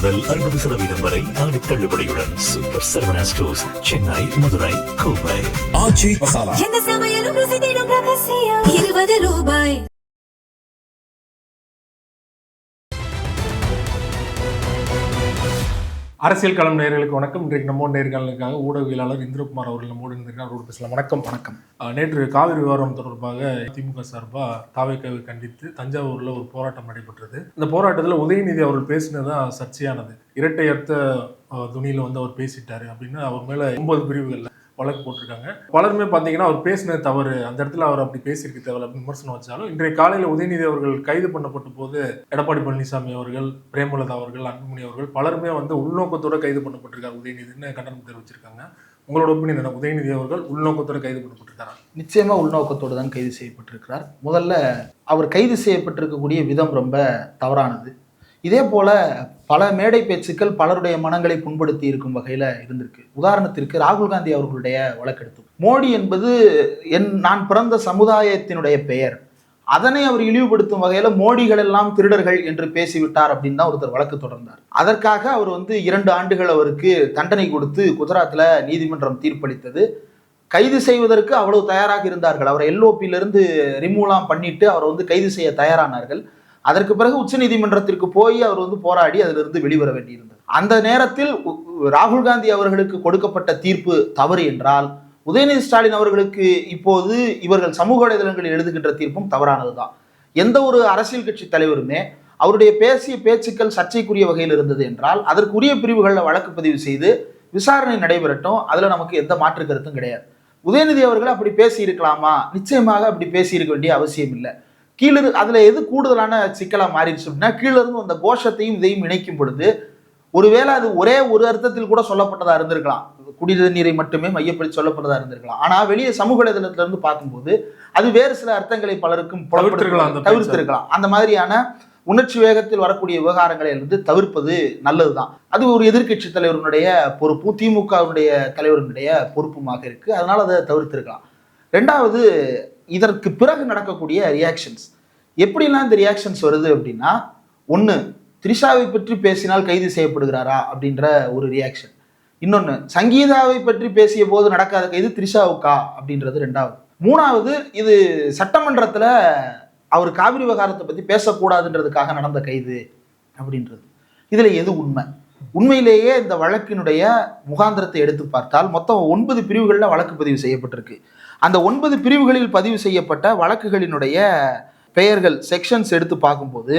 முதல் 60% வரை ஆடி தள்ளுபடியுடன் super Saravana stores, Chennai, Madurai, Kovai. ஆச்சி மசாலா எந்த சமையலும் ருசி தேடும் ரகசியம் ₹20. அரசியல் களம் நேயர்களுக்கு வணக்கம். இன்றைக்கு நம்ம நேர்காணலுக்காக ஊடகவியலாளர் இந்திரகுமார் அவர்கள் நம்மோடு இருந்திருக்கார். அவரோடு பேசலாம். வணக்கம். வணக்கம். நேற்று காவிரி விவகாரம் தொடர்பாக திமுக சார்பாக தாவேக்காவை கண்டித்து தஞ்சாவூரில் ஒரு போராட்டம் நடைபெற்றது. இந்த போராட்டத்தில் உதயநிதி அவர்கள் பேசினதான் சர்ச்சையானது. இரட்டை அர்த்த துணியில் அவர் பேசிட்டாரு அப்படின்னு அவர் மேலே 9 பிரிவுகளில் வழக்கு போட்டிருக்காங்க. பலருமே பார்த்தீங்கன்னா அவர் பேசினது தவறு, அந்த இடத்துல அவர் அப்படி பேசியிருக்க தேவை அப்படின்னு விமர்சனம் வச்சாலும், இன்றைய காலையில் உதயநிதி அவர்கள் கைது பண்ணப்பட்ட போது எடப்பாடி பழனிசாமி அவர்கள், பிரேமலதா அவர்கள், அன்புமணி அவர்கள் பலருமே உள்நோக்கத்தோட கைது பண்ணப்பட்டிருக்காரு உதயநிதினு கண்டனம் தெரிவிச்சிருக்காங்க. உங்களோட ஒப்பீனியன் என்ன? உதயநிதி அவர்கள் உள்நோக்கத்தோட கைது பண்ணப்பட்டிருக்காரா? நிச்சயமா உள்நோக்கத்தோடு தான் கைது செய்யப்பட்டிருக்கிறார். முதல்ல அவர் கைது செய்யப்பட்டிருக்கக்கூடிய விதம் ரொம்ப தவறானது. இதே போல பல மேடை பேச்சுக்கள் பலருடைய மனங்களை புண்படுத்தி இருக்கும் வகையில் இருந்திருக்கு. உதாரணத்திற்கு ராகுல் காந்தி அவர்களுடைய வழக்கெடுத்து, மோடி என்பது நான் பிறந்த சமுதாயத்தினுடைய பெயர், அதனை அவர் இழிவுபடுத்தும் வகையில் மோடிகள் எல்லாம் திருடர்கள் என்று பேசிவிட்டார் அப்படின்னு தான் ஒருத்தர் வழக்கு தொடர்ந்தார். அதற்காக அவர் 2 ஆண்டுகள் அவருக்கு தண்டனை கொடுத்து குஜராத்தில் நீதிமன்றம் தீர்ப்பளித்தது. கைது செய்வதற்கு அவ்வளவு தயாராக இருந்தார்கள். அவரை எல்ஓபியிலிருந்து ரிமூவ்லாம் பண்ணிட்டு அவரை கைது செய்ய தயாரானார்கள். அதற்கு பிறகு உச்ச நீதிமன்றத்திற்கு போய் அவர் போராடி அதிலிருந்து வெளிவர வேண்டியிருந்தது. அந்த நேரத்தில் ராகுல் காந்தி அவர்களுக்கு கொடுக்கப்பட்ட தீர்ப்பு தவறு என்றால், உதயநிதி ஸ்டாலின் அவர்களுக்கு இப்போது இவர்கள் சமூக வலைதளங்களில் எழுதுகின்ற தீர்ப்பும் தவறானதுதான். எந்த ஒரு அரசியல் கட்சி தலைவருமே அவருடைய பேசிய பேச்சுக்கள் சர்ச்சைக்குரிய வகையில் இருந்தது என்றால் அதற்குரிய பிரிவுகளில் வழக்கு பதிவு செய்து விசாரணை நடைபெறட்டும். அதுல நமக்கு எந்த மாற்று கருத்தும் கிடையாது. உதயநிதி அவர்கள் அப்படி பேசி இருக்கலாமா? நிச்சயமாக அப்படி பேசி இருக்க வேண்டிய அவசியம் இல்லை. கீழே அதுல எது கூடுதலான சிக்கலா மாறிடுச்சு அப்படின்னா, கீழே இருந்து அந்த கோஷத்தையும் இதையும் இணைக்கும் பொழுது ஒருவேளை அது ஒரே ஒரு அர்த்தத்தில் கூட சொல்லப்பட்டதா இருந்திருக்கலாம். குடிநீர் நீரை மட்டுமே மையப்படுத்தி சொல்லப்பட்டதா இருந்திருக்கலாம். ஆனா வெளியே சமூக வலைதளத்துல இருந்து பார்க்கும்போது அது வேறு சில அர்த்தங்களை பலருக்கும் தவிர்த்திருக்கலாம். அந்த மாதிரியான உணர்ச்சி வேகத்தில் வரக்கூடிய விவகாரங்களை தவிர்ப்பது நல்லதுதான். அது ஒரு எதிர்கட்சி தலைவருடைய பொறுப்பு, திமுகவுடைய தலைவருடைய பொறுப்புமாக இருக்கு. அதனால அதை தவிர்த்திருக்கலாம். ரெண்டாவது, இதற்கு பிறகு நடக்கக்கூடிய ரியாக்ஷன்ஸ் எப்படிலாம் இந்த ரியாக்ஷன்ஸ் வருது அப்படின்னா, ஒன்று, த்ரிஷாவை பற்றி பேசினால் கைது செய்யப்படுகிறாரா அப்படின்ற ஒரு ரியாக்ஷன். இன்னொன்று, சங்கீதாவை பற்றி பேசிய போது நடக்காத கைது த்ரிஷாவுக்கா அப்படின்றது ரெண்டாவது. மூணாவது, இது சட்டமன்றத்தில் அவர் காவிரி விவகாரத்தை பற்றி பேசக்கூடாதுன்றதுக்காக நடந்த கைது அப்படின்றது. இதில் எது உண்மை? உண்மையிலேயே இந்த வழக்கினுடைய முகாந்திரத்தை எடுத்து பார்த்தால் மொத்தம் 9 பிரிவுகளில் வழக்கு பதிவு செய்யப்பட்டிருக்கு. அந்த 9 பிரிவுகளில் பதிவு செய்யப்பட்ட வழக்குகளினுடைய பெயர்கள், செக்ஷன்ஸ் எடுத்து பார்க்கும்போது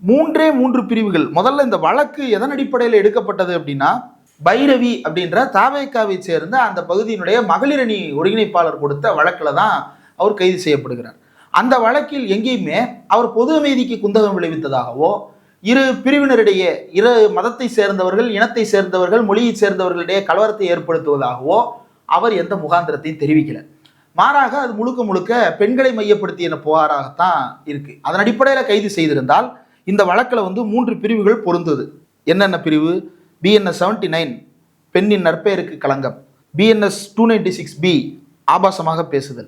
3 பிரிவுகள். முதல்ல இந்த வழக்கு எதன் அடிப்படையில் எடுக்கப்பட்டது அப்படின்னா, பைரவி அப்படின்ற தாவேக்காவை சேர்ந்த அந்த பகுதியினுடைய மகளிரணி ஒருங்கிணைப்பாளர் கொடுத்த வழக்கில் தான் அவர் கைது செய்யப்படுகிறார். அந்த வழக்கில் எங்கேயுமே அவர் பொது அமைதிக்கு குந்தகம் விளைவித்ததாகவோ, இரு பிரிவினரிடையே, இரு மதத்தை சேர்ந்தவர்கள், இனத்தை சேர்ந்தவர்கள், மொழியை சேர்ந்தவர்களிடையே கலவரத்தை ஏற்படுத்துவதாகவோ அவர் எந்த முகாந்திரத்தையும் தெரிவிக்கல. மாறாக அது முழுக்க பெண்களை மையப்படுத்திய புகாராகத்தான் இருக்கு. அதன் அடிப்படையில் கைது செய்திருந்தால் இந்த வழக்கில் 3 பிரிவுகள் பொருந்தது. என்னென்ன பிரிவு? BNS 79 பெண்ணின் நற்பெயருக்கு களங்கம், BNS 296B ஆபாசமாக பேசுதல்,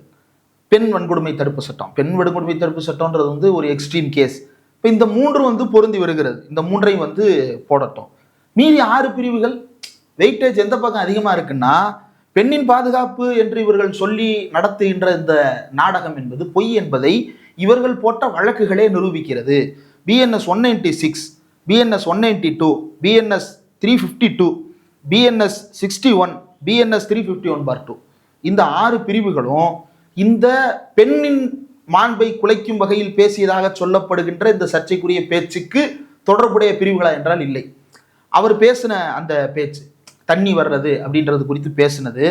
பெண் வன்கொடுமை தடுப்பு சட்டம். பெண் வன்கொடுமை தடுப்பு சட்டம்ன்றது ஒரு எக்ஸ்ட்ரீம் கேஸ். இப்போ இந்த 3 பொருந்தி வருகிறது. இந்த 3ஐயும் போடட்டும். மீதி 6 பிரிவுகள் வெயிட்டேஜ் எந்த பக்கம் அதிகமாக இருக்குன்னா, பெண்ணின் பாதுகாப்பு என்று இவர்கள் சொல்லி நடத்துகின்ற இந்த நாடகம் என்பது பொய் என்பதை இவர்கள் போட்ட வழக்குகளே நிரூபிக்கிறது. BNS 196, BNS 192, BNS 352, BNS 61, BNS 351/2 இந்த 6 பிரிவுகளும் இந்த பெண்ணின் மாண்பை குலைக்கும் வகையில் பேசியதாக சொல்லப்படுகின்ற இந்த சர்ச்சைக்குரிய பேச்சுக்கு தொடர்புடைய பிரிவுகளா என்றால் இல்லை. அவர் பேசின அந்த பேச்சு, தண்ணி வர்றது அப்படின்றது குறித்து பேசினது,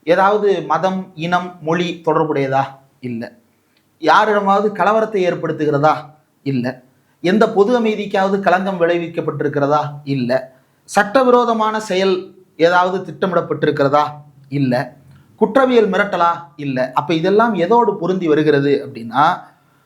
ஏதாவது மதம், இனம், மொழி தொடர்புடையதா? இல்லை. யாரிடமாவது கலவரத்தை ஏற்படுத்துகிறதா? இல்லை. எந்த பொது அமைதிக்காவது களங்கம் விளைவிக்கப்பட்டிருக்கிறதா? இல்லை. சட்டவிரோதமான செயல் ஏதாவது திட்டமிடப்பட்டிருக்கிறதா? இல்லை. குற்றவியல் மிரட்டலா? இல்லை. அப்போ இதெல்லாம் எதோடு பொருந்தி வருகிறது அப்படின்னா,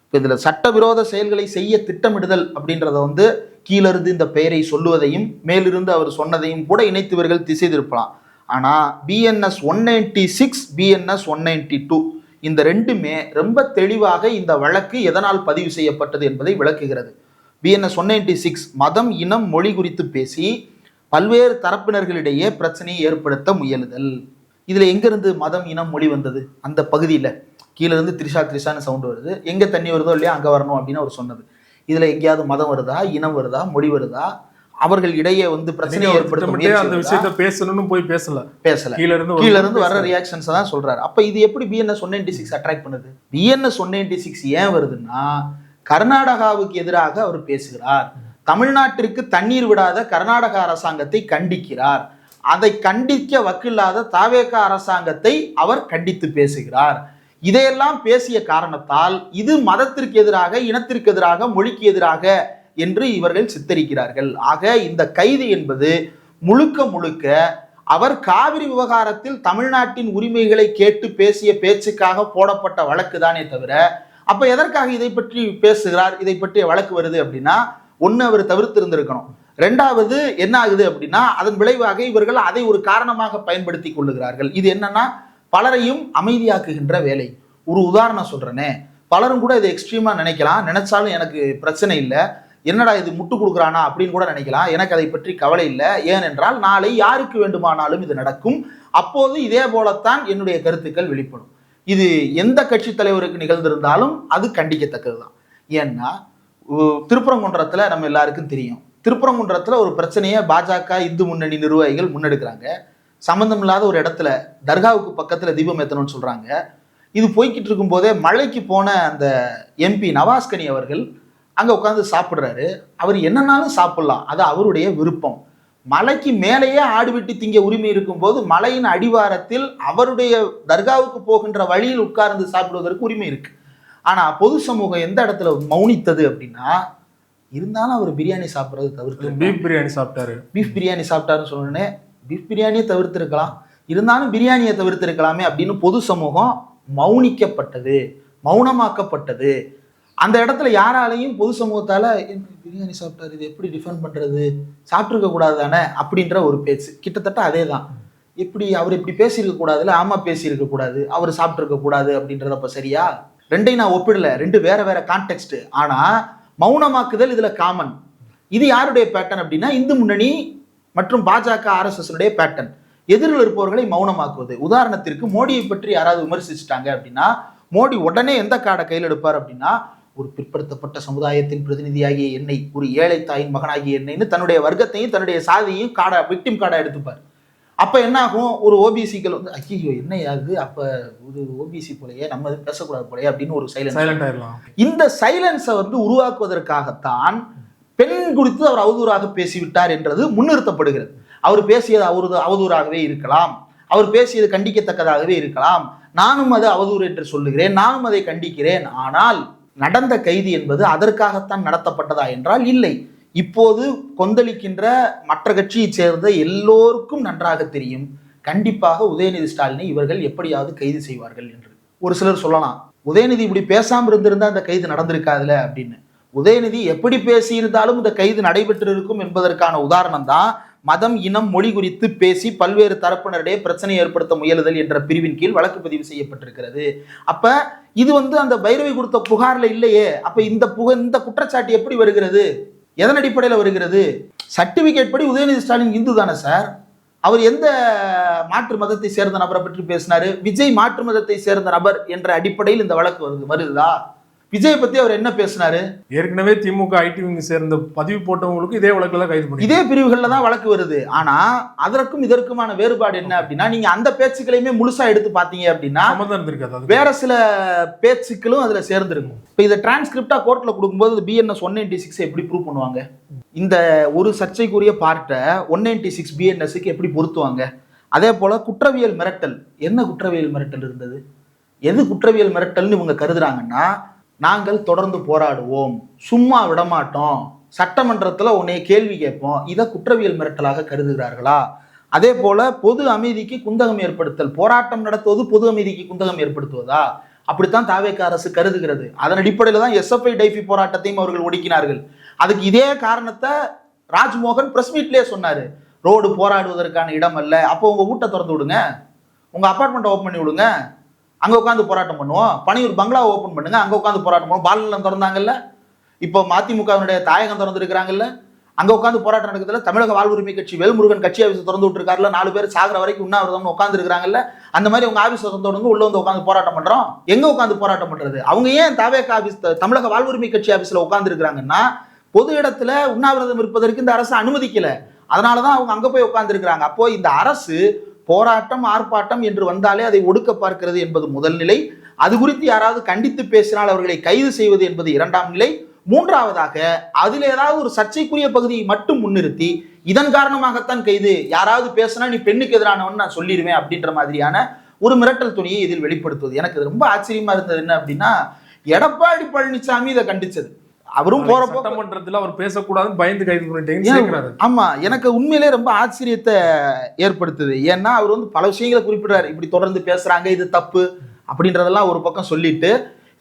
இப்போ இதில் சட்டவிரோத செயல்களை செய்ய திட்டமிடுதல் அப்படின்றத கீழிருந்து இந்த பெயரை சொல்லுவதையும் மேலிருந்து அவர் சொன்னதையும் கூட இணைத்தவர்கள் திசை திருப்பலாம். ஆனால் BNS 196, BNS 192 இந்த 2மே ரொம்ப தெளிவாக இந்த வழக்கு எதனால் பதிவு செய்யப்பட்டது என்பதை விளக்குகிறது. BNS 196 மதம் இனம் மொழி குறித்து பேசி பல்வேறு தரப்பினர்களிடையே பிரச்சனையை ஏற்படுத்த முயலுதல். இதுல எங்கிருந்து மதம் இனம் மொழி வந்தது? அந்த பகுதியில கீழே இருந்து திரிஷான்னு சவுண்ட் வருது, எங்க தண்ணி வருதோ இல்லையா அங்க வரணும் அப்படின்னு அவர் சொன்னது. இதுல எங்கேயாவது மதம் வருதா, இனம் வருதா, மொழி வருதா? அவர்கள் இடையே பிரச்சனை ஏற்படுத்த அந்த விஷயத்தை பேசணும்னு போய் பேசல கீழ இருந்து வர ரியாக்ஷன்ஸ் தான் சொல்றாரு. அப்ப இது எப்படி BNS 196 அட்ராக்ட் பண்ணுது? BNS 196 ஏன் வருதுன்னா, கர்நாடகாவுக்கு எதிராக அவர் பேசுகிறார், தமிழ்நாட்டிற்கு தண்ணீர் விடாத கர்நாடக அரசாங்கத்தை கண்டிக்கிறார், அதை கண்டிக்க வக்கில்லாத தாவேக அரசாங்கத்தை அவர் கண்டித்து பேசுகிறார். இதையெல்லாம் பேசிய காரணத்தால் இது மதத்திற்கு எதிராக, இனத்திற்கு எதிராக, மொழிக்கு எதிராக என்று இவர்கள் சித்தரிக்கிறார்கள். ஆக இந்த கைது என்பது முழுக்க முழுக்க அவர் காவிரி விவகாரத்தில் தமிழ்நாட்டின் உரிமைகளை கேட்டு பேசிய பேச்சுக்காக போடப்பட்ட வழக்கு தானே தவிர, அப்ப எதற்காக இதை பற்றி பேசுகிறார், இதை பற்றிய வழக்கு வருது அப்படின்னா, ஒன்று அவர் தவிர்த்து இருந்திருக்கணும். ரெண்டாவது என்ன ஆகுது அப்படின்னா, அதன் விளைவாக இவர்கள் அதை ஒரு காரணமாக பயன்படுத்தி கொள்ளுகிறார்கள். இது என்னன்னா, பலரையும் அமைதியாக்குகின்ற வேலை. ஒரு உதாரணம் சொல்றேனே, பலரும் கூட இதை எக்ஸ்ட்ரீமா நினைக்கலாம், நினைச்சாலும் எனக்கு பிரச்சனை இல்லை, என்னடா இது முட்டு கொடுக்குறானா அப்படின்னு கூட நினைக்கலாம். எனக்கு அதை பற்றி கவலை இல்லை. ஏனென்றால் நாளை யாருக்கு வேண்டுமானாலும் இது நடக்கும், அப்போது இதே போலத்தான் என்னுடைய கருத்துக்கள் வெளிப்படும். இது எந்த கட்சி தலைவருக்கு நிகழ்ந்திருந்தாலும் அது கண்டிக்கத்தக்கது தான். ஏன்னா திருப்பரங்குன்றத்துல நம்ம எல்லாருக்கும் தெரியும், திருப்பரங்குன்றத்துல ஒரு பிரச்சனையை பாஜக இந்து முன்னணி நிர்வாகிகள் முன்னெடுக்கிறாங்க. சம்பந்தம் இல்லாத ஒரு இடத்துல தர்காவுக்கு பக்கத்துல தீபம் ஏற்றணும்னு சொல்றாங்க. இது போய்கிட்டு இருக்கும் போதே மலைக்கு போன அந்த MP நவாஸ்கனி அவர்கள் அங்க உட்காந்து சாப்பிடுறாரு. அவர் என்னன்னாலும் சாப்பிடலாம், அது அவருடைய விருப்பம். மலைக்கு மேலேயே ஆடு வெட்டி திங்க உரிமை இருக்கும் போது மலையின் அடிவாரத்தில் அவருடைய தர்காவுக்கு போகின்ற வழியில் உட்கார்ந்து சாப்பிடுவதற்கு உரிமை இருக்கு. ஆனா பொது சமூகம் எந்த இடத்துல மௌனித்தது அப்படின்னா, இருந்தாலும் அவர் பிரியாணி சாப்பிட்றது தவிர்த்து, பீஃப் பிரியாணி சாப்பிட்டாருன்னு சொன்னோடனே பீஃப் பிரியாணியை தவிர்த்து இருக்கலாம், இருந்தாலும் பிரியாணியை தவிர்த்து இருக்கலாமே அப்படின்னு பொது சமூகம் மௌனிக்கப்பட்டது, மௌனமாக்கப்பட்டது. அந்த இடத்துல யாராலையும் பொது சமூகத்தால பிரியாணி சாப்பிட்டாரு, இது எப்படி டிஃபெண்ட் பண்றது, சாப்பிட்டுருக்க கூடாது தானே அப்படின்ற ஒரு பேச்சு. கிட்டத்தட்ட அதே தான். எப்படி அவர் இப்படி பேசியிருக்க கூடாதுல, ஆமா பேசியிருக்க கூடாது, அவர் சாப்பிட்டுருக்க கூடாது அப்படின்றதப்ப சரியா? ரெண்டையும் நான் ஒப்பிடல, ரெண்டு வேற வேற கான்டெக்ட். ஆனா மௌனமாக்குதல் இதுல காமன். இது யாருடைய பேட்டர்ன் அப்படின்னா, இந்து முன்னணி மற்றும் பாஜக RSS பேட்டர்ன். எதிரில் இருப்பவர்களை மௌனமாக்குவது. உதாரணத்திற்கு மோடியை பற்றி யாராவது விமர்சிச்சுட்டாங்க அப்படின்னா, மோடி உடனே எந்த கார்டை கையில் எடுப்பார் அப்படின்னா, ஒரு பிற்படுத்தப்பட்ட சமுதாயத்தின் பிரதிநிதியாகிய என்னை, ஒரு ஏழை தாயின் மகனாகிய என்னைன்னு தன்னுடைய வர்க்கத்தையும் தன்னுடைய சாதியையும் கார்டை, விக்டிம் கார்டை எடுத்துப்பார். அப்ப என்ன ஆகும், ஒரு ஓபிசிக்கள் ஐயோ என்ன ஆகுது, அப்ப ஒரு ஓபிசி போலயே நம்ம பேசக்கூடாது போலயே அப்படின்னு ஒரு சைலண்ட் ஆயிடலாம். இந்த சைலன்ஸை உருவாக்குவதற்காகத்தான் பெண் குறித்து அவர் அவதூறாக பேசிவிட்டார் என்றது முன்னிறுத்தப்படுகிறது. அவர் பேசியது அவதூறாகவே இருக்கலாம், அவர் பேசியது கண்டிக்கத்தக்கதாகவே இருக்கலாம், நானும் அது அவதூறு என்று சொல்லுகிறேன், நானும் அதை கண்டிக்கிறேன். ஆனால் நடந்த கைது என்பது அதற்காகத்தான் நடத்தப்பட்டதா என்றால் இல்லை. இப்போது கொந்தளிக்கின்ற மற்ற கட்சியை சேர்ந்த எல்லோருக்கும் நன்றாக தெரியும், கண்டிப்பாக உதயநிதி ஸ்டாலினை இவர்கள் எப்படியாவது கைது செய்வார்கள் என்று. ஒரு சிலர் சொல்லலாம், உதயநிதி இப்படி பேசாமல் இருந்திருந்தா இந்த கைது நடந்திருக்காதுல அப்படின்னு. உதயநிதி எப்படி பேசியிருந்தாலும் இந்த கைது நடைபெற்று இருக்கும் என்பதற்கான உதாரணம் தான் மதம் இனம் மொழி குறித்து பேசி பல்வேறு தரப்பினரிடையே பிரச்சனை ஏற்படுத்த முயலுதல் என்ற பிரிவின் கீழ் வழக்கு பதிவு செய்யப்பட்டிருக்கிறது. அப்ப இது அந்த பைரவி கொடுத்த புகார்ல இல்லையே. அப்ப இந்த குற்றச்சாட்டு எப்படி வருகிறது, எதன் அடிப்படையில் வருகிறது? சர்டிபிகேட் படி உதயநிதி ஸ்டாலின் இந்து தானே சார். அவர் எந்த மாற்று மதத்தை சேர்ந்த நபரை பற்றி பேசினாரு? விஜய் மாற்று மதத்தை சேர்ந்த நபர் என்ற அடிப்படையில் இந்த வழக்கு வருதா? விஜய் பத்தி அவர் என்ன பேசினாரு? ஏற்கனவே திமுக ஐடி விங் சேர்ந்த பதிவு போட்டவங்களுக்கு இதே வழக்குல கைது பண்ணி இதே பிரிவுகள்ல தான் வழக்கு வருது. ஆனா அதற்கும் இதற்குமான வேறுபாடு என்ன அப்படின்னா, நீங்க அந்த பேச்சுக்களையுமே முழுசா எடுத்து பாத்தீங்க அப்படின்னா வேற சில பேச்சுக்களும் அதுல சேர்ந்துருக்கும். இப்ப இதை டிரான்ஸ்கிரிப்டா கோர்ட்ல கொடுக்கும்போது BNS 196 எப்படி ப்ரூவ் பண்ணுவாங்க? இந்த ஒரு சர்ச்சைக்குரிய பார்ட்டை 196 BNSக்கு எப்படி பொருத்துவாங்க? அதே போல குற்றவியல் மிரட்டல், என்ன குற்றவியல் மிரட்டல் இருந்தது? எது குற்றவியல் மிரட்டல்னு இவங்க கருதுறாங்கன்னா, நாங்கள் தொடர்ந்து போராடுவோம், சும்மா விடமாட்டோம், சட்டமன்றத்தில் உன்னைய கேள்வி கேட்போம், இதை குற்றவியல் மிரட்டலாக கருதுகிறார்களா? அதே போல பொது அமைதிக்கு குந்தகம் ஏற்படுத்தல், போராட்டம் நடத்துவது பொது அமைதிக்கு குந்தகம் ஏற்படுத்துவதா? அப்படித்தான் தாவேக அரசு கருதுகிறது. அதன் அடிப்படையில் தான் SFI டைஃபி போராட்டத்தையும் அவர்கள் ஒடுக்கினார்கள். அதுக்கு இதே காரணத்தை ராஜ்மோகன் பிரஸ் மீட்லேயே சொன்னாரு, ரோடு போராடுவதற்கான இடம் அல்ல, அப்போ உங்க வீட்டை திறந்து விடுங்க, உங்க அப்பார்ட்மெண்ட்டை ஓப்பன் பண்ணி விடுங்க, அங்க உட்காந்து போராட்டம் பண்ணுவோம், பனையூர் பங்களா ஓப்பன் பண்ணுங்க, அங்க உட்காந்து போராட்டம் பண்ணுவோம். பாலநிலம் திறந்தாங்கல்ல, இப்போ மதிமுகவினுடைய தாயகம் திறந்துருக்கிறாங்கல்ல, அங்க உட்காந்து போராட்டம் நடக்குதுல. தமிழக வாழ்வுரிமை கட்சி வேல்முருகன் கட்சி ஆபீஸ் திறந்து விட்டுருக்காருல, 4 பேர் சாகிற வரைக்கும் உண்ணாவிரதம் உட்காந்து இருக்காங்கல்ல. அந்த மாதிரி உங்க ஆபீஸ் திறந்து உள்ள வந்து உட்காந்து போராட்டம் பண்றோம். எங்க உட்காந்து போராட்டம் பண்றது? அவங்க ஏன் தாவேக ஆபீஸ், தமிழக வாழ்வுரிமை கட்சி ஆபீஸ்ல உட்கார்ந்து இருக்கிறாங்கன்னா, பொது இடத்துல உண்ணாவிரதம் இருப்பதற்கு இந்த அரசு அனுமதிக்கல. அதனாலதான் அவங்க அங்க போய் உட்கார்ந்து இருக்கிறாங்க. அப்போ இந்த அரசு போராட்டம் ஆர்ப்பாட்டம் என்று வந்தாலே அதை ஒடுக்க பார்க்கிறது என்பது முதல் நிலை. அது குறித்து யாராவது கண்டித்து பேசினால் அவர்களை கைது செய்வது என்பது 2ஆம் நிலை. 3ஆவதாக அதில் ஏதாவது ஒரு சர்ச்சைக்குரிய பகுதியை மட்டும் முன்னிறுத்தி இதன் காரணமாகத்தான் கைது, யாராவது பேசினா நீ பெண்ணுக்கு எதிரானவன் நான் சொல்லிடுவேன் அப்படின்ற மாதிரியான ஒரு மிரட்டல் துணியை இதில் வெளிப்படுத்துவது. எனக்கு ரொம்ப ஆச்சரியமா இருந்தது என்ன அப்படின்னா, எடப்பாடி பழனிசாமி இதை கண்டிச்சது. அவரும் போறப்போ சட்டமன்றத்தில் அவர் பேசக்கூடாதுன்னு பயந்து கைது பண்ணிட்டீங்க. ஆமா, எனக்கு உண்மையிலே ரொம்ப ஆச்சரியத்தை ஏற்படுத்துது. ஏன்னா அவர் வந்து பல விஷயங்களை குறிப்பிடுறாரு. இப்படி தொடர்ந்து பேசுறாங்க, இது தப்பு அப்படின்றதெல்லாம் ஒரு பக்கம் சொல்லிட்டு,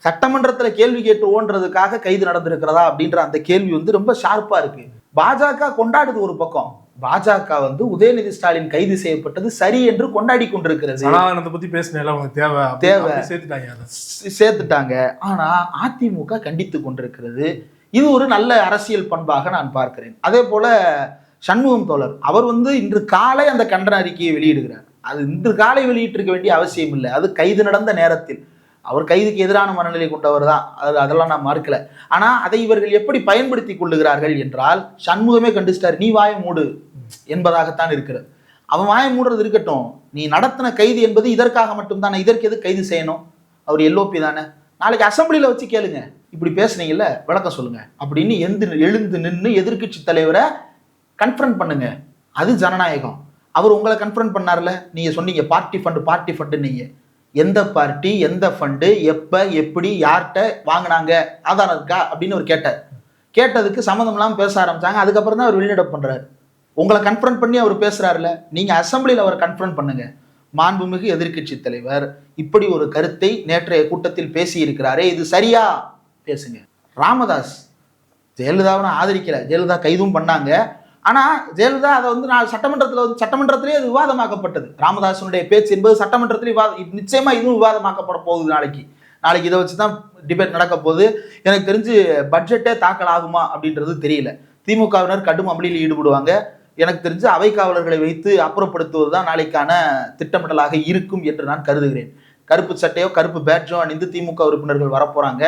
சட்டமன்றத்துல கேள்வி கேட்டு ஓன்றதுக்காக கைது நடந்திருக்கிறதா அப்படின்ற அந்த கேள்வி வந்து ரொம்ப ஷார்ப்பா இருக்கு. பாஜக கொண்டாடுது ஒரு பக்கம், பாஜக வந்து உதயநிதி ஸ்டாலின் கைது செய்யப்பட்டது சரி என்று கொண்டாடி கொண்டிருக்கிறது. பத்தி பேசினால தேவை சேர்த்துட்டாங்க. ஆனா அதிமுக கண்டித்து கொண்டிருக்கிறது. இது ஒரு நல்ல அரசியல் பண்பாக நான் பார்க்கிறேன். அதே போல சண்முகம் தோழர் அவர் வந்து இன்று காலை அந்த கண்டன அறிக்கையை வெளியிடுகிறார். அது இன்று காலை வெளியிட்டிருக்க வேண்டிய அவசியம் இல்லை. அது கைது நடந்த நேரத்தில் அவர் கைதுக்கு எதிரான மனநிலை கொண்டவர் தான், அதெல்லாம் நான் மறுக்கல. ஆனா அதை இவர்கள் எப்படி பயன்படுத்தி கொள்ளுகிறார்கள் என்றால், சண்முகமே கண்டிச்சிட்டார், நீ வாய மூடு என்பதாகத்தான் இருக்கிறது. அவன் வாய மூடுறது இருக்கட்டும், நீ நடத்தின கைது என்பது இதற்காக மட்டும்தானே, இதற்கு எது கைது செய்யணும்? அவர் எல்ஓபி தானே, நாளைக்கு அசம்பிளியில வச்சு கேளுங்க, இப்படி பேசுனீங்கல்ல விளக்கம் சொல்லுங்க அப்படின்னு எழுந்து நின்று எதிர்கட்சி தலைவரை கன்ஃபரண்ட் பண்ணுங்க. அது ஜனநாயகம். அவர் உங்களை கன்ஃபரண்ட் பண்ணார்ல, நீங்க சொன்னீங்க பார்ட்டி ஃபண்டு நீங்க எந்த பார்ட்டி எந்த ஃபண்டு எப்ப எப்படி யார்கிட்ட வாங்கினாங்க ஆதாரம் இருக்கா அப்படின்னு அவர் கேட்டதுக்கு சம்மந்தம் இல்லாமல் பேச ஆரம்பிச்சாங்க. அதுக்கப்புறம் தான் அவர் வெளிநடப்பு பண்றாரு. உங்களை கன்ஃபரண்ட் பண்ணி அவர் பேசுறாருல, நீங்க அசம்பிளியில் அவரை கன்ஃபரண்ட் பண்ணுங்க. மாண்புமிகு எதிர்கட்சி தலைவர் இப்படி ஒரு கருத்தை நேற்றைய கூட்டத்தில் பேசி இருக்கிறாரே, இது சரியா? பேசுங்க. ராமதாஸ் ஜெயலலிதாவை ஆதரிக்கல, ஜெயலலிதா கைதும் பண்ணாங்க. ஆனா ஜெயலலிதா அதை வந்து நான் சட்டமன்றத்திலே அது விவாதமாக்கப்பட்டது. ராமதாசனுடைய பேச்சு என்பது சட்டமன்றத்திலே நிச்சயமா இதுவும் விவாதமாக்கப்பட போகுது. நாளைக்கு இதை வச்சுதான் டிபேட் நடக்க போகுது. எனக்கு தெரிஞ்சு பட்ஜெட்டே தாக்கல் ஆகுமா அப்படின்றது தெரியல. திமுகவினர் கடும் அமளியில் ஈடுபடுவாங்க. எனக்கு தெரிஞ்சு அவை காவலர்களை வைத்து அப்புறப்படுத்துவதுதான் நாளைக்கான திட்டமிடலாக இருக்கும் என்று நான் கருதுகிறேன். கருப்பு சட்டையோ கருப்பு பேட்ஜோ அணிந்து திமுக உறுப்பினர்கள் வரப்போறாங்க.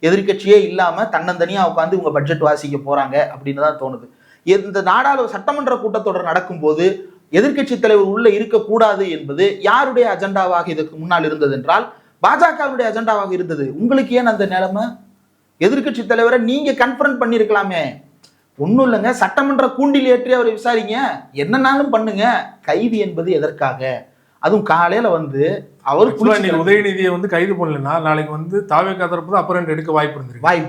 எதிர்கட்சியே இல்லாம தன்னந்தனியா உட்காந்து இவங்க பட்ஜெட் வாசிக்க போறாங்க அப்படின்னு தான் தோணுது. இந்த சட்டமன்ற கூட்டத்தொடர் நடக்கும்போது எதிர்கட்சி தலைவர் உள்ள இருக்கக்கூடாது என்பது யாருடைய அஜெண்டாவாக இதற்கு முன்னால் இருந்தது என்றால் பாஜகவுடைய அஜெண்டாவாக இருந்தது. உங்களுக்கு ஏன் அந்த நிலைமை? எதிர்கட்சி தலைவரை நீங்க கன்ஃபரண்ட் பண்ணிருக்கலாமே. ஒன்றும் இல்லைங்க, சட்டமன்ற கூண்டில் ஏற்றி அவரை விசாரிங்க, என்னன்னாலும் பண்ணுங்க. கைது என்பது எதற்காக? அதுவும் காலையில வந்து அவர் உதயநிதியை வந்து கைது பண்ணலன்னா நாளைக்கு வந்து தாவேகா தரப்பு அப்புறம் எடுக்க வாய்ப்பு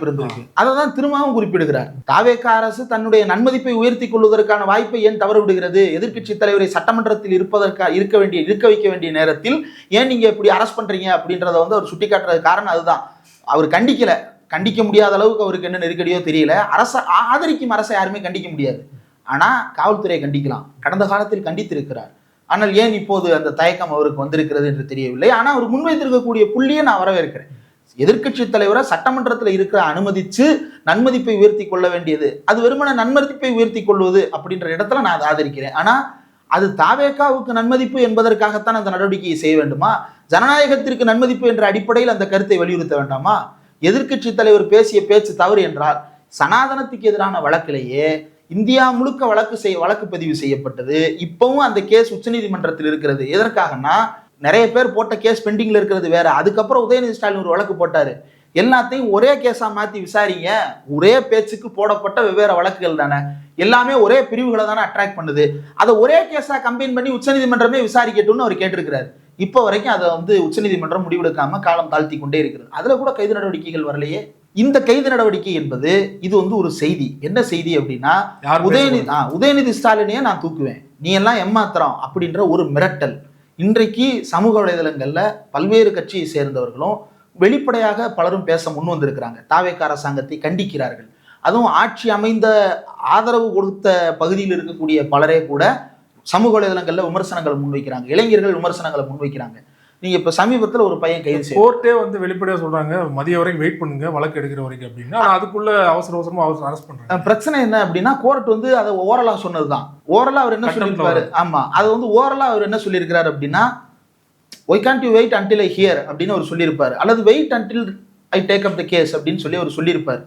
இருந்திருக்கு. அதை தான் திரும்பவும் குறிப்பிடுகிறார். தாவேகா அரசு தன்னுடைய நன்மதிப்பை உயர்த்தி கொள்வதற்கான வாய்ப்பை ஏன் தவற விடுகிறது? எதிர்கட்சி தலைவரை சட்டமன்றத்தில் இருக்க வைக்க வேண்டிய நேரத்தில் ஏன் நீங்க இப்படி அரஸ்ட் பண்றீங்க அப்படின்றத வந்து அவர் சுட்டி காட்டுறது காரணம் அதுதான். அவர் கண்டிக்க முடியாத அளவுக்கு அவருக்கு என்ன நெருக்கடியோ தெரியல. ஆதரிக்கும் அரசை யாருமே கண்டிக்க முடியாது. ஆனா காவல்துறையை கண்டிக்கலாம். கடந்த காலத்தில் கண்டித்திருக்கிறார். ஆனால் ஏன் இப்போது அந்த தயக்கம் அவருக்கு வந்திருக்கிறது என்று தெரியவில்லை. ஆனா அவர் முன்வைத்திருக்கக்கூடிய புள்ளியை நான் வரவேற்கிறேன். எதிர்கட்சி தலைவரை சட்டமன்றத்தில் இருக்கிற அனுமதிச்சு நன்மதிப்பை உயர்த்தி கொள்ள வேண்டியது, அது வெறுமன நன்மதிப்பை உயர்த்தி கொள்வது அப்படின்ற இடத்துல நான் அதை ஆதரிக்கிறேன். ஆனா அது தாவேகாவுக்கு நன்மதிப்பு என்பதற்காகத்தான் அந்த நடவடிக்கையை செய்ய வேண்டுமா? ஜனநாயகத்திற்கு நன்மதிப்பு என்ற அடிப்படையில் அந்த கருத்தை வலியுறுத்த வேண்டாமா? எதிர்கட்சி தலைவர் பேசிய பேச்சு தவறு என்றால் சனாதனத்துக்கு எதிரான வழக்கிலேயே இந்தியா முழுக்க வழக்கு பதிவு செய்யப்பட்டது. இப்பவும் அந்த கேஸ் உச்சநீதிமன்றத்தில் இருக்கிறது. எதற்காகனா நிறைய பேர் போட்ட கேஸ் பெண்டிங்ல இருக்கிறது வேற. அதுக்கப்புறம் உதயநிதி ஸ்டாலின் ஒரு வழக்கு போட்டாரு. எல்லாத்தையும் ஒரே கேஸா மாத்தி விசாரிங்க. ஒரே பேச்சுக்கு போடப்பட்ட வெவ்வேறு வழக்குகள் தானே, எல்லாமே ஒரே பிரிவுகளை தானே அட்ராக்ட் பண்ணுது. அதை ஒரே கேஸா கம்பைன் பண்ணி உச்சநீதிமன்றமே விசாரிக்கட்டும்னு அவர் கேட்டிருக்கிறாரு. இப்போ வரைக்கும் அதை வந்து உச்சநீதிமன்றம் முடிவெடுக்காம காலம் தாழ்த்தி கொண்டே இருக்கிறது. அதுல கூட கைது நடவடிக்கைகள் வரலையே. இந்த கைது நடவடிக்கை என்பது இது வந்து ஒரு செய்தி. என்ன செய்தி அப்படின்னா, உதயநிதி ஸ்டாலினையே நான் தூக்குவேன், நீ எல்லாம் ஏமாத்துறோம் அப்படின்ற ஒரு மிரட்டல். இன்றைக்கு சமூக வலைதளங்கள்ல பல்வேறு கட்சியை சேர்ந்தவர்களும் வெளிப்படையாக பலரும் பேச முன் வந்திருக்கிறாங்க. தாவேக அரசாங்கத்தை கண்டிக்கிறார்கள். அதுவும் ஆட்சி அமைந்த ஆதரவு கொடுத்த பகுதியில் இருக்கக்கூடிய பலரே கூட சமூக வலைதளங்கள்ல விமர்சனங்களை முன்வைக்கிறாங்க. இளைஞர்கள் விமர்சனங்களை முன்வைக்கிறாங்க. நீங்க இப்ப சமீபத்துல ஒரு பையன் கைது செய்ய கோர்ட்டே வந்து வெளிப்படையா சொல்றாங்க மதிய வரைக்கும் வெயிட் பண்ணுங்க வழக்கு எடுக்கிற வரைக்கும் அப்படின்னா அதுக்குள்ள அவசரமா அரெஸ்ட் பண்றாங்க. பிரச்சனை என்ன அப்படின்னா கோர்ட் வந்து அதை ஓரலா சொன்னதுதான். ஓரலா அவர் என்ன சொல்லியிருக்காரு, ஆமா அது வந்து ஓரலா அவர் என்ன சொல்லியிருக்கிறாரு அப்படின்னா why can't you wait until I hear அப்படின்னு அவர் சொல்லியிருப்பாரு, அல்லது wait until I take up the case அப்படின்னு சொல்லி அவர் சொல்லியிருப்பாரு.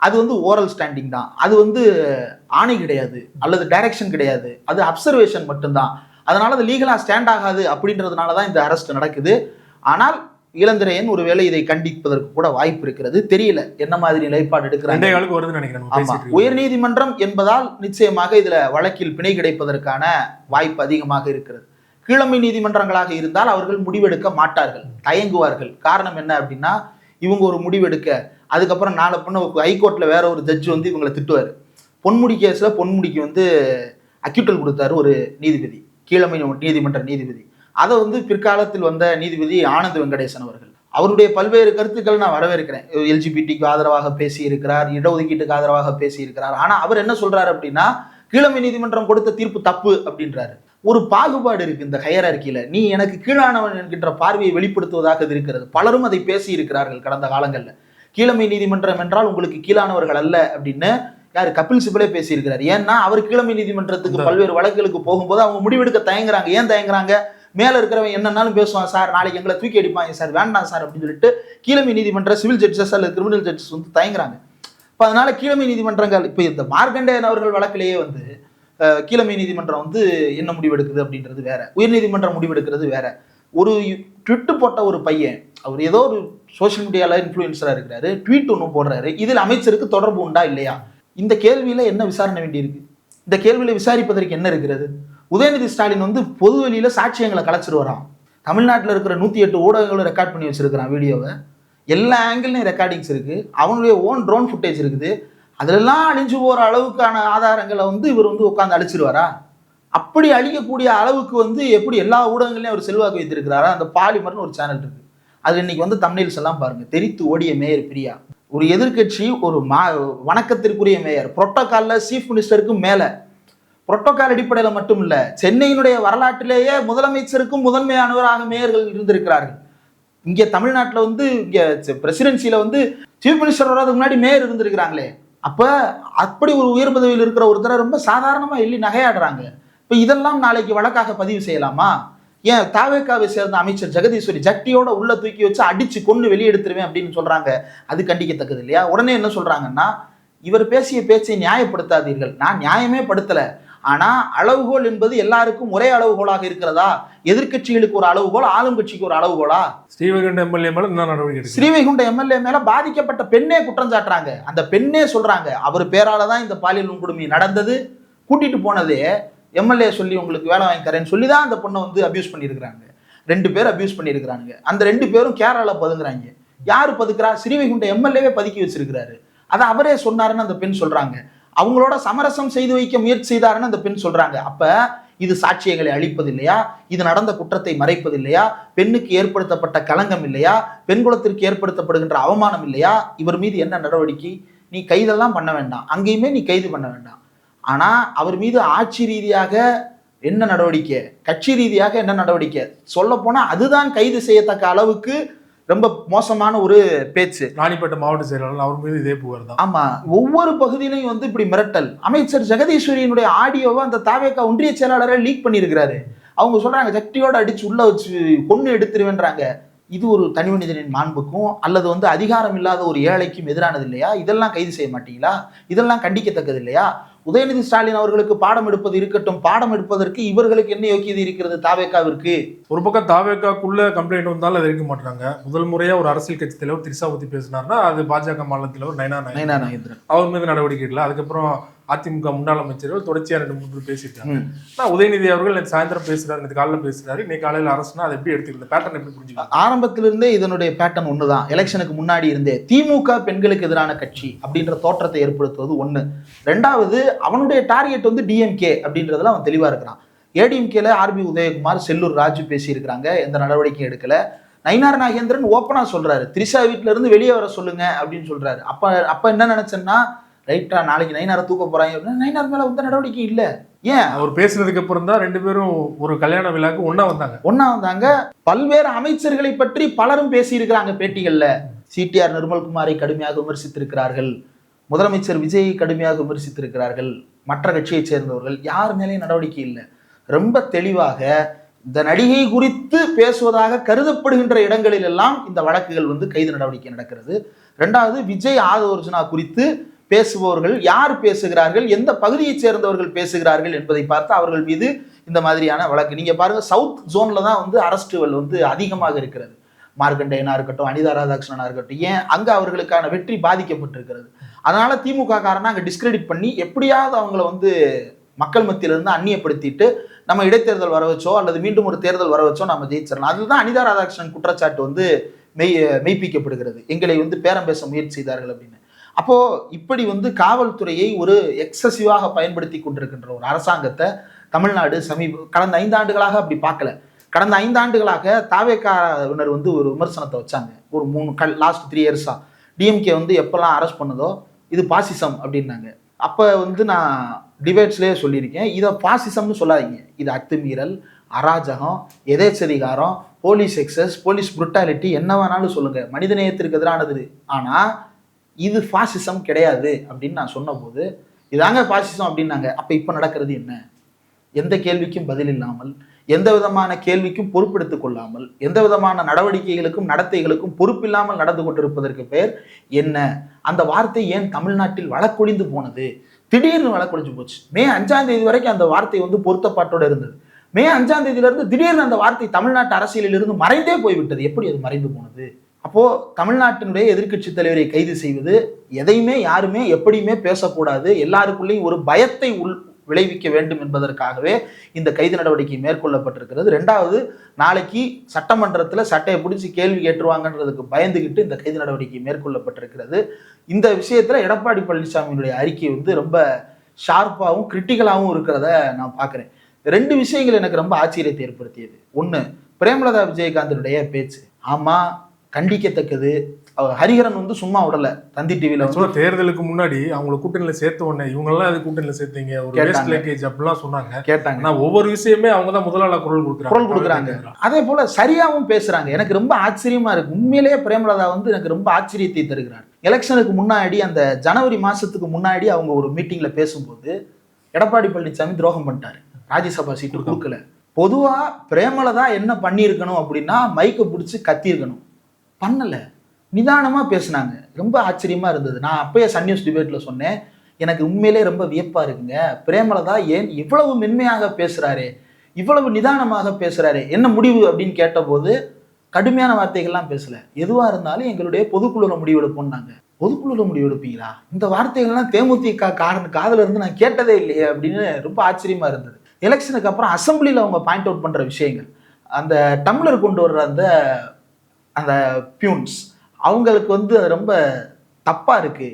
அது வந்து ஓரல் ஸ்டாண்டிங் தான், அது வந்து ஆணை கிடையாது அல்லது டைரக்ஷன் கிடையாது, அது அப்சர்வேஷன் மட்டும்தான். அதனால அது லீகலா ஸ்டாண்ட் ஆகாது அப்படின்றதுனால தான் இந்த அரெஸ்ட் நடக்குது. ஆனால் இளந்திரையன் ஒருவேளை இதை கண்டிப்பதற்கு கூட வாய்ப்பு இருக்கிறது. தெரியல என்ன மாதிரி நிலைப்பாடு எடுக்கிறாங்க. உயர்நீதிமன்றம் என்பதால் நிச்சயமாக இதுல வழக்கில் பிணை கிடைப்பதற்கான வாய்ப்பு அதிகமாக இருக்கிறது. கீழமை நீதிமன்றங்களாக இருந்தால் அவர்கள் முடிவெடுக்க மாட்டார்கள், தயங்குவார்கள். காரணம் என்ன அப்படின்னா இவங்க ஒரு முடிவெடுக்க அதுக்கப்புறம் நாளை பொண்ணு ஹைகோர்ட்ல வேற ஒரு ஜட்ஜ் வந்து இவங்களை திட்டுவார். பொன்முடி கேஸ்ல பொன்முடிக்கு வந்து அக்யூட்டல் கொடுத்தாரு ஒரு நீதிபதி, கீழமை நீதிமன்ற நீதிபதி. அதை வந்து பிற்காலத்தில் வந்த நீதிபதி ஆனந்த் வெங்கடேசன் அவர்கள், அவருடைய பல்வேறு கருத்துக்கள் நான் வரவேற்கிறேன். எல்ஜிபிடிக்கு ஆதரவாக பேசி இருக்கிறார், இடஒதுக்கீட்டுக்கு ஆதரவாக பேசி இருக்கிறார். ஆனா அவர் என்ன சொல்றாரு அப்படின்னா கீழமை நீதிமன்றம் கொடுத்த தீர்ப்பு தப்பு அப்படின்றாரு. ஒரு பாகுபாடு இருக்கு இந்த ஹையரார்க்கியில. நீ எனக்கு கீழானவன் என்கின்ற பார்வையை வெளிப்படுத்துவதாக இது இருக்கிறது. பலரும் அதை பேசி இருக்கிறார்கள் கடந்த காலங்களில். கீழமை நீதிமன்றம் என்றால் உங்களுக்கு கீழானவர்கள் அல்ல அப்படின்னு யாரு கபில் சிபலே பேசியிருக்கிறார். ஏன்னா அவர் கீழமை நீதிமன்றத்துக்கு பல்வேறு வழக்குகளுக்கு போகும்போது அவங்க முடிவெடுக்க தயங்குறாங்க. ஏன் தயங்குறாங்க? மேல இருக்கிறவன் என்னன்னாலும் பேசுவான் சார், நாளைக்கு எங்களை தூக்கி அடிப்பாங்க சார், வேண்டாம் சார் அப்படின்னு சொல்லிட்டு கீழமை நீதிமன்ற சிவில் ஜட்ஜஸ் அல்லது கிரிமினல் ஜட்ஜஸ் வந்து தயங்குறாங்க. இப்போ அதனால கீழமை நீதிமன்றங்கள் இப்போ இந்த மார்க்கண்டேயன் அவர்கள் வழக்கிலேயே வந்து கீழமை நீதிமன்றம் வந்து என்ன முடிவெடுக்குது அப்படின்றது வேற, உயர்நீதிமன்றம் முடிவெடுக்கிறது வேற. ஒரு ட்விட்டு போட்ட ஒரு பையன், அவர் ஏதோ ஒரு சோசியல் மீடியால இன்ஃப்ளூயன்சரா இருக்கிறாரு, ட்வீட் ஒன்று போடுறாரு, இதில் அமைச்சருக்கு தொடர்பு உண்டா இல்லையா? இந்த கேள்வியில என்ன விசாரணை வேண்டியிருக்கு? இந்த கேள்வியில விசாரிப்பதற்கு என்ன இருக்கிறது? உதயநிதி ஸ்டாலின் வந்து பொது வெளியில சாட்சியங்களை கலைச்சிட்டு வரான். தமிழ்நாட்டில் இருக்கிற 108 ஊடகங்களும் ரெக்கார்ட் பண்ணி வச்சிருக்கிறான் வீடியோவை. எல்லா ஆங்கிள்லையும் ரெக்கார்டிங்ஸ் இருக்கு, அவனுடைய ஓன் ட்ரோன் ஃபுட்டேஜ் இருக்குது. அதிலெல்லாம் அழிஞ்சு போகிற அளவுக்கான ஆதாரங்களை வந்து இவர் வந்து உட்காந்து அழிச்சிருவாரா? அப்படி அழிக்கக்கூடிய அளவுக்கு வந்து எப்படி எல்லா ஊடகங்களையும் அவர் செல்வாக்கு வைத்திருக்கிறாரா? அந்த பாலிமர்னு ஒரு சேனல் இருக்கு, அது இன்னைக்கு வந்து தம்ப்நெயில்ஸ் எல்லாம் பாருங்க. தெரித்து ஓடிய மேயர் பிரியா, ஒரு எதிர்கட்சி, ஒரு வணக்கத்திற்குரிய மேயர், புரோட்டோகால்ல சீஃப் மினிஸ்டருக்கு மேல, புரோட்டோகால் அடிப்படையில் மட்டும் இல்ல, சென்னையினுடைய வரலாற்றிலேயே முதலமைச்சருக்கும் முதன்மையானவராக மேயர்கள் இருந்திருக்கிறார்கள். இங்க தமிழ்நாட்டில் வந்து இங்க பிரசிடென்சியில வந்து சீஃப் மினிஸ்டர் வராதுக்கு முன்னாடி மேயர் இருந்திருக்கிறாங்களே. அப்ப அப்படி ஒரு உயர் பதவியில் இருக்கிற ஒருத்தரை ரொம்ப சாதாரணமா எள்ளி நகையாடுறாங்க. இப்ப இதெல்லாம் நாளைக்கு வழக்காக பதிவு செய்யலாமா? ஏன் தாவேக்காவை சேர்ந்த அமைச்சர் ஜெகதீஸ்வரி ஜட்டியோட உள்ள தூக்கி வச்சு அடிச்சு கொண்டு வெளியெடுத்துருவேன் அப்படின்னு சொல்றாங்க. அது கண்டிக்கத்தக்கது இல்லையா? உடனே என்ன சொல்றாங்கன்னா இவர் பேசிய பேச்சை நியாயப்படுத்தாதீர்கள். நான் நியாயமே படுத்தல, ஆனா அளவுகோல் என்பது எல்லாருக்கும் ஒரே அளவுகோலாக இருக்கிறதா? எதிர்கட்சிகளுக்கு ஒரு அளவுகோல், ஆளும் கட்சிக்கு ஒரு அளவுகோலா? ஸ்ரீவைகுண்ட எம்எல்ஏ மேல என்ன நடவடிக்கை? ஸ்ரீவைகுண்ட எம்எல்ஏ மேல பாதிக்கப்பட்ட பெண்ணே குற்றம் சாட்டுறாங்க. அந்த பெண்ணே சொல்றாங்க அவர் பேரால தான் இந்த பாலியல் வன்கொடுமை நடந்தது, கூட்டிட்டு போனதே எம்எல்ஏ சொல்லி உங்களுக்கு வேலை வாங்கி தரேன்னு சொல்லி தான் அந்த பொண்ணை வந்து அபியூஸ் பண்ணியிருக்கிறாங்க. 2 பேர் அபியூஸ் பண்ணியிருக்கிறாங்க. அந்த 2 பேரும் கேரளால பதுங்குறாங்க. யாரு பதுக்குறா? ஸ்ரீவைகுண்ட எம்எல்ஏவே பதுக்கி வச்சிருக்கிறாரு. அதை அவரே சொன்னாருன்னு அந்த பெண் சொல்றாங்க. அவங்களோட சமரசம் செய்து வைக்க முயற்சி செய்தாருன்னு அந்த பெண் சொல்றாங்க. அப்ப இது சாட்சியங்களை அழிப்பது இல்லையா? இது நடந்த குற்றத்தை மறைப்பது இல்லையா? பெண்ணுக்கு ஏற்படுத்தப்பட்ட களங்கம் இல்லையா? பெண் குலத்திற்கு ஏற்படுத்தப்படுகின்ற அவமானம் இல்லையா? இவர் மீது என்ன நடவடிக்கை? நீ கைதெல்லாம் பண்ண வேண்டாம், அங்கேயுமே நீ கைது பண்ண வேண்டாம். ஆனா அவர் மீது ஆட்சி ரீதியாக என்ன நடவடிக்கை, கட்சி ரீதியாக என்ன நடவடிக்கை சொல்ல போனா அதுதான் கைது செய்யத்தக்க அளவுக்கு ரொம்ப மோசமான ஒரு பேச்சு. ராணிப்பேட்டை மாவட்ட செயலாளர் அவர் மீது இதே புகார் தான். ஆமா, ஒவ்வொரு பகுதியிலையும் வந்து இப்படி மிரட்டல். அமைச்சர் ஜெகதீஸ்வரியினுடைய ஆடியோவை அந்த தாவேகா ஒன்றிய செயலாளரை லீக் பண்ணியிருக்கிறாரு. அவங்க சொல்றாங்க ஜட்டியோட அடிச்சு உள்ள வச்சு கொன்னு எடுத்துருவேன்றாங்க. இது ஒரு தனி மனிதனின் மாண்புக்கும் அல்லது வந்து அதிகாரம் இல்லாத ஒரு ஏழைக்கும் எதிரானது இல்லையா? இதெல்லாம் கைது செய்ய மாட்டீங்களா? இதெல்லாம் கண்டிக்கத்தக்கது இல்லையா? உதயநிதி ஸ்டாலின் அவர்களுக்கு பாடம் எடுப்பது இருக்கட்டும், பாடம் எடுப்பதற்கு இவர்களுக்கு என்ன யோக்கியது இருக்கிறது தாவேக்காவிற்கு? ஒரு பக்கம் தாவேக்காக்குள்ள கம்ப்ளைண்ட் வந்தாலும் அதை இருக்க மாட்டாங்க. முதல் முறையா ஒரு அரசியல் கட்சி தலைவர் திரிஷா பத்தி பேசினார்னா அது பாஜக மாநில தலைவர் நயனா நாகேந்திரன், அவர் மீது நடவடிக்கை இல்லை. அதுக்கப்புறம் அதிமுக முன்னாள் அமைச்சர்கள் தொடர்ச்சியா 2-3 பேசியிருக்காங்க. உதயநிதி அவர்கள் சாயந்தரம் பேசுறாரு, நேற்று காலையில பேசுறாரு, இன்னைக்கு காலையில் அரசுனா அதை எப்படி எடுத்துக்கிறது? பேட்டர்ன் எப்படி புரிஞ்சுக்கலாம்? ஆரம்பத்திலிருந்தே இதனுடைய பேட்டர்ன் ஒண்ணுதான். எலெக்ஷனுக்கு முன்னாடி இருந்தே திமுக பெண்களுக்கு எதிரான கட்சி அப்படின்ற தோற்றத்தை ஏற்படுத்துவது ஒண்ணு. 2வது அவனுடைய டார்கெட் வந்து டிஎம்கே அப்படின்றதுல அவன் தெளிவா இருக்கிறான். ஏடிஎம்கேல ஆர்பி உதயகுமார், செல்லூர் ராஜு பேசியிருக்கிறாங்க, எந்த நடவடிக்கையும் எடுக்கல. நயினார் நாகேந்திரன் ஓப்பனா சொல்றாரு திரிஷா வீட்டுல இருந்து வெளியே வர சொல்லுங்க அப்படின்னு சொல்றாரு. அப்ப என்ன நினைச்சேன்னா ரைட்டா நாளைக்கு நயினாரை தூக்க போறாங்க அப்படின்னா நயினார் மேல வந்து நடவடிக்கை இல்லை. ஏன்? அவர் பேசுனதுக்கு அப்புறம் தான் 2 பேரும் ஒரு கல்யாண விழாக்கு ஒண்ணா வந்தாங்க. பல்வேறு அமைச்சர்களை பற்றி பலரும் பேசியிருக்கிறாங்க பேட்டிகள்ல. சிடிஆர் நிர்மல்குமாரை கடுமையாக விமர்சித்திருக்கிறார்கள், முதலமைச்சர் விஜயை கடுமையாக விமர்சித்திருக்கிறார்கள், மற்ற கட்சியைச் சேர்ந்தவர்கள் யார் மேலேயும் நடவடிக்கை இல்லை. ரொம்ப தெளிவாக இந்த நடிகை குறித்து பேசுவதாக கருதப்படுகின்ற இடங்களில் எல்லாம் இந்த வழக்குகள் வந்து கைது நடவடிக்கை நடக்கிறது. 2வது, விஜய் ஆதவர்ஜுனா குறித்து பேசுபவர்கள் யார் பேசுகிறார்கள், எந்த பகுதியைச் சேர்ந்தவர்கள் பேசுகிறார்கள் என்பதை பார்த்து அவர்கள் மீது இந்த மாதிரியான வழக்கு. நீங்க பாருங்க, சவுத் ஜோன்ல தான் வந்து அரெஸ்டுகள் வந்து அதிகமாக இருக்கிறது. மார்க்கண்டேயனா இருக்கட்டும், அனிதா ராதாகிருஷ்ணனா இருக்கட்டும், ஏன் அங்க அவர்களுக்கான வெற்றி பாதிக்கப்பட்டிருக்கிறது. அதனால திமுக காரனா அங்க டிஸ்கிரெடிட் பண்ணி எப்படியாவது அவங்கள வந்து மக்கள் மத்தியிலிருந்து அந்நியப்படுத்திட்டு நம்ம இடைத்தேர்தல் வர வச்சோ அல்லது மீண்டும் ஒரு தேர்தல் வர வச்சோ நம்ம ஜெயிச்சிடலாம். அதுதான் அனிதா ராதாகிருஷ்ணன் குற்றச்சாட்டு வந்து மெய்ப்பிக்கப்படுகிறது, எங்களை வந்து பேரம் பேச முயற்சி செய்தார்கள் அப்படின்னு. அப்போ இப்படி வந்து காவல்துறையை ஒரு எக்ஸசிவாக பயன்படுத்தி கொண்டிருக்கின்ற ஒரு அரசாங்கத்தை தமிழ்நாடு கடந்த 5 ஆண்டுகளாக அப்படி பார்க்கல. கடந்த 5 ஆண்டுகளாக தாவேக்காவினர் வந்து ஒரு விமர்சனத்தை வச்சாங்க. ஒரு லாஸ்ட் 3 இயர்ஸா டிஎம்கே வந்து எப்பெல்லாம் அரெஸ்ட் பண்ணதோ இது பாசிசம் அப்படின்னாங்க. அப்போ வந்து நான் டிபேட்ஸ்லேயே சொல்லியிருக்கேன், இதை பாசிசம்னு சொல்லாதீங்க, இது அத்துமீறல், அராஜகம், எதேச்சதிகாரம், போலீஸ் எக்ஸஸ், போலீஸ் புருட்டாலிட்டி, என்ன வேணாலும் சொல்லுங்க, மனிதநேயத்திற்கு எதிரானது, ஆனால் இது பாசிசம் கிடையாது அப்படின்னு நான் சொன்னபோது இதாங்க பாசிசம் அப்படின்னாங்க. அப்போ இப்போ நடக்கிறது என்ன? எந்த கேள்விக்கும் பதில் இல்லாமல், எந்த விதமான கேள்விக்கும் பொறுப்பெடுத்துக் கொள்ளாமல், எந்த விதமான நடவடிக்கைகளுக்கும் நடத்தைகளுக்கும் பொறுப்பில்லாமல் நடந்து கொண்டிருப்பதற்கு பெயர் என்ன? அந்த வார்த்தை ஏன் தமிழ்நாட்டில் வழக்கொழிந்து போனது? திடீர்னு வழக்கொழிஞ்சு போச்சு. மே 5ஆம் தேதி வரைக்கும் அந்த வார்த்தை வந்து பொருத்தப்பாட்டோடு இருந்தது. மே 5ஆம் தேதியிலிருந்து திடீர்னு அந்த வார்த்தை தமிழ்நாட்டு அரசியலில் இருந்து மறைந்தே போய்விட்டது. எப்படி அது மறைந்து போனது? அப்போ தமிழ்நாட்டினுடைய எதிர்க்கட்சி தலைவரை கைது செய்வது, எதையுமே யாருமே எப்படியுமே பேசக்கூடாது, எல்லாருக்குள்ளேயும் ஒரு பயத்தை விளைவிக்க வேண்டும் என்பதற்காகவே இந்த கைது நடவடிக்கை மேற்கொள்ளப்பட்டிருக்கிறது. 2வது, நாளைக்கு சட்டமன்றத்தில் சட்டையை பிடிச்சி கேள்வி கேட்டுருவாங்கன்றதுக்கு பயந்துகிட்டு இந்த கைது நடவடிக்கை மேற்கொள்ளப்பட்டிருக்கிறது. இந்த விஷயத்துல எடப்பாடி பழனிசாமியினுடைய அறிக்கை வந்து ரொம்ப ஷார்ப்பாகவும் கிரிட்டிக்கலாகவும் இருக்கிறத நான் பார்க்குறேன். 2 விஷயங்கள் எனக்கு ரொம்ப ஆச்சரியத்தை ஏற்படுத்தியது. 1, பிரேமலதா விஜயகாந்தனுடைய பேச்சு. ஆமா, கண்டிக்கத்தக்கது. ஹரிஹரன் வந்து சும்மா விடல. தந்தி டிவில தேர்தலுக்கு முன்னாடி அவங்களை கூட்டணியில சேர்த்த உடனே இவங்கெல்லாம் அது கூட்டணியில சேர்த்தீங்க, ஒரு வேஸ்ட் லேக்கேஜ் அப்படிலாம் சொன்னாங்க, கேட்டாங்க. ஒவ்வொரு விஷயமே அவங்க தான் முதலாள குரல் கொடுக்குறாங்க. அதே போல சரியாவும் பேசுறாங்க. எனக்கு ரொம்ப ஆச்சரியமா இருக்கு. உண்மையிலேயே பிரேமலதா வந்து எனக்கு ரொம்ப ஆச்சரியத்தை தருகிறார். எலெக்ஷனுக்கு முன்னாடி, அந்த ஜனவரி மாசத்துக்கு முன்னாடி அவங்க ஒரு மீட்டிங்ல பேசும்போது எடப்பாடி பழனிசாமி துரோகம் பண்ணிட்டாரு, ராஜ்யசபா சீட்டு கொடுக்கல. பொதுவா பிரேமலதா என்ன பண்ணியிருக்கணும் அப்படின்னா மைக்கை பிடிச்சி கத்தியிருக்கணும், பண்ணல, நிதானமா பேசினாங்க. ரொம்ப ஆச்சரியமா இருந்தது. நான் அப்பயே சன் நியூஸ் டிபேட்ல சொன்னேன், எனக்கு உண்மையிலே ரொம்ப வியப்பா இருக்குங்க, பிரேமலதா ஏன் இவ்வளவு மென்மையாக பேசுறாரு, இவ்வளவு நிதானமாக பேசுறாரு, என்ன முடிவு அப்படின்னு கேட்டபோது கடுமையான வார்த்தைகள்லாம் பேசல. எதுவா இருந்தாலும் எங்களுடைய பொதுக்குழுல முடிவெடுப்போம்னாங்க. பொதுக்குழுல முடிவெடுப்பீங்களா? இந்த வார்த்தைகள்லாம் தேமுதிக காதுல இருந்து நான் கேட்டதே இல்லையே அப்படின்னு ரொம்ப ஆச்சரியமா இருந்தது. எலெக்ஷனுக்கு அப்புறம் அசம்பிளியில் அவங்க பாயிண்ட் அவுட் பண்ற விஷயங்கள், அந்த டம்ளர் கொண்டு வர்ற அந்த பியூன்ஸ், அவங்களுக்கு வந்து அது ரொம்ப தப்பா இருக்கு.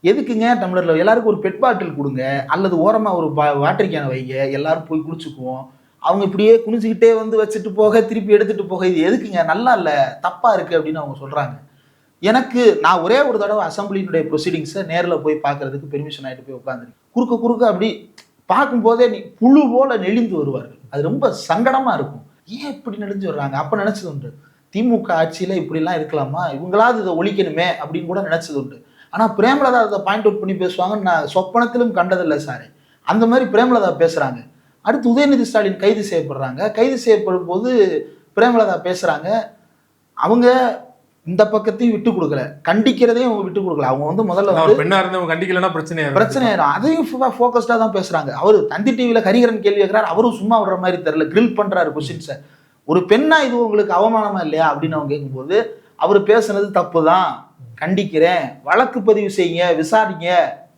எதுக்குங்க டம்ளர்ல எல்லாருக்கும் ஒரு பெட் பாட்டில் கொடுங்க, அல்லது ஓரமா ஒரு வாட்டர் கேனை வைங்க, எல்லாரும் போய் குடிச்சுக்குவோம். அவங்க இப்படியே குனிஞ்சுக்கிட்டே வந்து வச்சுட்டு போக, திருப்பி எடுத்துட்டு போக, இது எதுக்குங்க, நல்லா இல்லை, தப்பா இருக்கு அப்படின்னு அவங்க சொல்றாங்க. நான் ஒரே ஒரு தடவை அசம்பிளியினுடைய ப்ரொசீடிங்ஸை நேரில் போய் பார்க்கறதுக்கு பெர்மிஷன் ஆகிட்டு போய் உட்காந்துருக்கேன். குறுக்க அப்படி பார்க்கும்போதே புழு போல நெளிந்து வருவார்கள். அது ரொம்ப சங்கடமா இருக்கும். ஏன் இப்படி நெளிஞ்சு வர்றாங்க? அப்ப நினைச்சது உண்டு, திமுக ஆட்சியில இப்படிலாம் இருக்கலாமா, இவங்களாவது இதை ஒழிக்கணுமே அப்படின்னு கூட நினைச்சது உண்டு. ஆனா பிரேமலதா அதை பாயிண்ட் அவுட் பண்ணி பேசுவாங்கன்னு நான் சொப்பனத்திலும் கண்டதில்லை சார். அந்த மாதிரி பிரேமலதா பேசுறாங்க. அடுத்து உதயநிதி ஸ்டாலின் கைது செய்யப்படுறாங்க. கைது செய்யப்படும் போது பிரேமலதா பேசுறாங்க, அவங்க இந்த பக்கத்தையும் விட்டு கொடுக்கல, கண்டிக்கிறதையும் அவங்க விட்டு கொடுக்கல. அவங்க வந்து முதல்ல பெண்ணா இருந்தவங்க கண்டிக்கலன்னா பிரச்சனை அதையும் ஃபோக்கஸ்டா தான் பேசுறாங்க. அவரு தந்தி டிவியில ஹரிஹரன் கேள்வி கேட்கிறார், அவரும் சும்மா விடுற மாதிரி தெரியல, கிரில் பண்றாரு கொஸ்டின்ஸை. ஒரு பெண்ணா இது உங்களுக்கு அவமானமா இல்லையா அப்படின்னு அவங்க கேட்கும்போது அவர் பேசுனது தப்பு தான், கண்டிக்கிறேன், வழக்கு பதிவு செய்யுங்க, விசாரிங்க,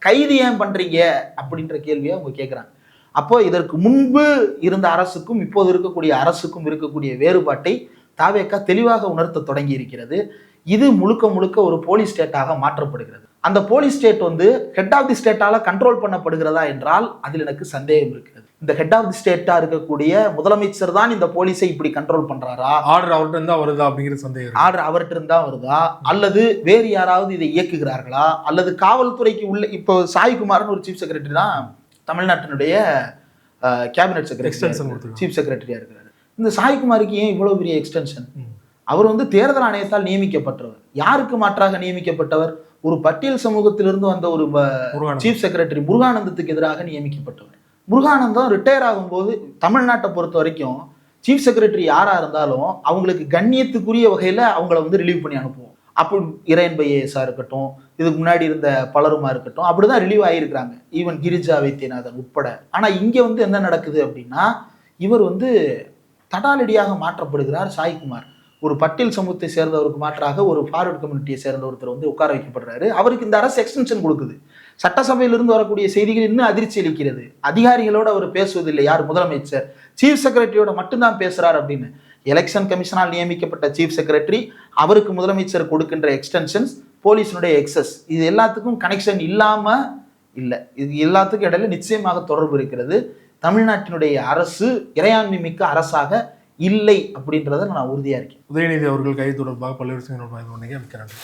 கைது ஏன் பண்றீங்க அப்படின்ற கேள்வியை அவங்க கேட்குறாங்க. அப்போ இதற்கு முன்பு இருந்த அரசுக்கும் இப்போது இருக்கக்கூடிய அரசுக்கும் இருக்கக்கூடிய வேறுபாட்டை தாவேக்கா தெளிவாக உணர்த்த தொடங்கி இருக்கிறது. இது முழுக்க ஒரு போலீஸ் ஸ்டேட்டாக மாற்றப்படுகிறது. அந்த போலீஸ் ஸ்டேட் வந்து ஹெட் ஆஃப் தி ஸ்டேட்டால கண்ட்ரோல் பண்ணப்படுகிறதா என்றால் அதில் எனக்கு சந்தேகம் இருக்கிறது. இந்த ஹெட் ஆஃப் தி ஸ்டேட்டா இருக்கக்கூடிய முதலமைச்சர் தான் இந்த போலீஸை இப்படி கண்ட்ரோல் பண்றாரா, ஆர்டர் அவர்கிட்ட இருந்தா வருதா அப்படிங்கிற சந்தேகம். ஆர்டர் அவர்கிட்ட இருந்தா வருதா, அல்லது வேறு யாராவது இதை இயக்குகிறார்களா, அல்லது காவல்துறைக்கு உள்ள இப்போ சாய்குமார்னு ஒரு சீஃப் செக்ரட்டரி தான் தமிழ்நாட்டினுடைய கேபினட் செக்ரட்டரி சீஃப் செக்ரட்டரியா இருக்கிறாரு. இந்த சாய்குமாருக்கு ஏன் இவ்வளவு பெரிய எக்ஸ்டென்ஷன்? அவர் வந்து தேர்தல் ஆணையத்தால் நியமிக்கப்பட்டவர். யாருக்கு மாற்றாக நியமிக்கப்பட்டவர்? ஒரு பட்டியல் சமூகத்திலிருந்து வந்த ஒரு சீஃப் செக்ரட்டரி முருகானந்தத்துக்கு எதிராக நியமிக்கப்பட்டவர். முருகானந்தம் ரிட்டையர் ஆகும்போது தமிழ்நாட்டை பொறுத்த வரைக்கும் சீஃப் செக்ரட்டரி யாரா இருந்தாலும் அவங்களுக்கு கண்ணியத்துக்குரிய வகையில அவங்கள வந்து ரிலீவ் பண்ணி அனுப்புவோம். அப்போ இறையன் ஐஏஎஸ்ஸா இருக்கட்டும், இதுக்கு முன்னாடி இருந்த பலருமா இருக்கட்டும், அப்படிதான் ரிலீவ் ஆகியிருக்கிறாங்க, ஈவன் கிரிஜா வைத்தியநாதன் உட்பட. ஆனா இங்க வந்து என்ன நடக்குது அப்படின்னா, இவர் வந்து தடாலடியாக மாற்றப்படுகிறார் சாய்குமார். ஒரு பட்டியல் சமூகத்தை சேர்ந்தவருக்கு மாற்றாக ஒரு ஃபார்வர்ட் கம்யூனிட்டியை சேர்ந்த ஒருத்தர் வந்து உட்கார வைக்கப்படுறாரு. அவருக்கு இந்த அரசு எக்ஸ்டென்ஷன் கொடுக்குது. சட்டசபையிலிருந்து வரக்கூடிய செய்திகள் இன்னும் அதிர்ச்சி அளிக்கிறது. அதிகாரிகளோடு அவர் பேசுவதில்லை. யார்? முதலமைச்சர் சீஃப் செக்ரட்டரியோட மட்டும்தான் பேசுறாரு அப்படின்னு. எலெக்ஷன் கமிஷனால் நியமிக்கப்பட்ட சீஃப் செக்ரட்டரி, அவருக்கு முதலமைச்சர் கொடுக்கின்ற எக்ஸ்டென்ஷன்ஸ், போலீஸினுடைய எக்ஸஸ், இது எல்லாத்துக்கும் கனெக்ஷன் இல்லாம இல்லை. இது எல்லாத்துக்கும் இடையில நிச்சயமாக தொடர்பு இருக்கிறது. தமிழ்நாட்டினுடைய அரசு இறையாண்மை மிக்க அரசாக இல்லை அப்படின்றத நான் உறுதியா இருக்கேன். உதயநிதி அவர்கள் கைது தொடர்பாக பல்வேறு விஷயங்கள் மிக்க நன்றி.